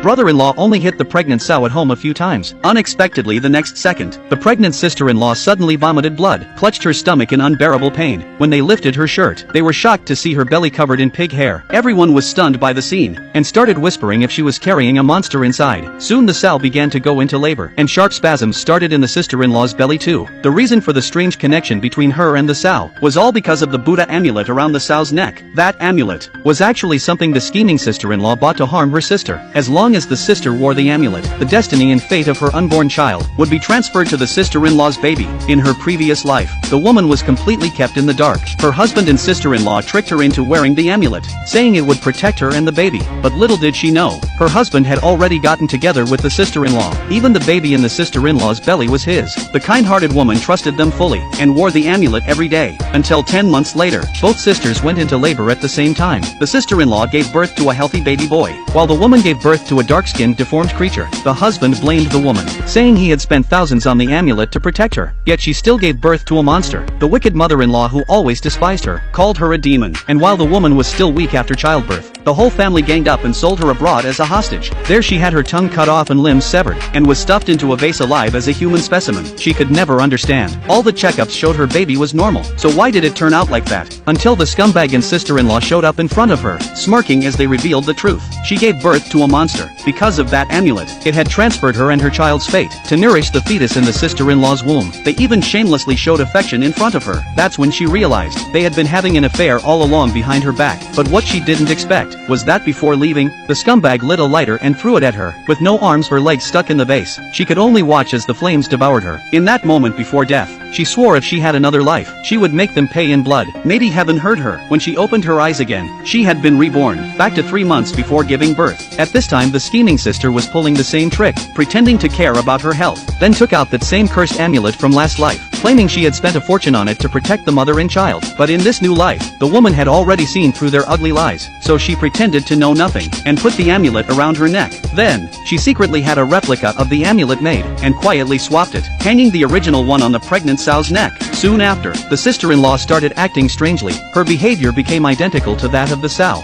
Brother-in-law only hit the pregnant sow at home a few times. Unexpectedly the next second, the pregnant sister-in-law suddenly vomited blood, clutched her stomach in unbearable pain. When they lifted her shirt, they were shocked to see her belly covered in pig hair. Everyone was stunned by the scene, and started whispering if she was carrying a monster inside. Soon the sow began to go into labor, and sharp spasms started in the sister-in-law's belly too. The reason for the strange connection between her and the sow was all because of the Buddha amulet around the sow's neck. That amulet was actually something the scheming sister-in-law bought to harm her sister. As long as the sister wore the amulet, the destiny and fate of her unborn child would be transferred to the sister-in-law's baby. In her previous life, the woman was completely kept in the dark. Her husband and sister-in-law tricked her into wearing the amulet, saying it would protect her and the baby. But little did she know, her husband had already gotten together with the sister-in-law. Even the baby in the sister-in-law's belly was his. The kind-hearted woman trusted them fully, and wore the amulet every day. Until 10 months later, both sisters went into labor at the same time. The sister-in-law gave birth to a healthy baby boy, while the woman gave birth to a dark-skinned deformed creature. The husband blamed the woman, saying he had spent thousands on the amulet to protect her, yet she still gave birth to a monster. The wicked mother-in-law, who always despised her, called her a demon, and while the woman was still weak after childbirth, the whole family ganged up and sold her abroad as a hostage. There she had her tongue cut off and limbs severed, and was stuffed into a vase alive as a human specimen. She could never understand. All the checkups showed her baby was normal, so why did it turn out like that? Until the scumbag and sister-in-law showed up in front of her, smirking as they revealed the truth. She gave birth to a monster. Because of that amulet, it had transferred her and her child's fate to nourish the fetus in the sister-in-law's womb. They even shamelessly showed affection in front of her. That's when she realized they had been having an affair all along behind her back. But what she didn't expect was that before leaving, the scumbag lit a lighter and threw it at her. With no arms or legs stuck in the vase, she could only watch as the flames devoured her. In that moment before death, she swore if she had another life, she would make them pay in blood. Maybe heaven heard her. When she opened her eyes again, she had been reborn, back to 3 months before giving birth. At this time the scheming sister was pulling the same trick, pretending to care about her health, then took out that same cursed amulet from last life, claiming she had spent a fortune on it to protect the mother and child. But in this new life, the woman had already seen through their ugly lies, so she pretended to know nothing, and put the amulet around her neck. Then, she secretly had a replica of the amulet made, and quietly swapped it, hanging the original one on the pregnant sow's neck. Soon after, the sister-in-law started acting strangely. Her behavior became identical to that of the sow.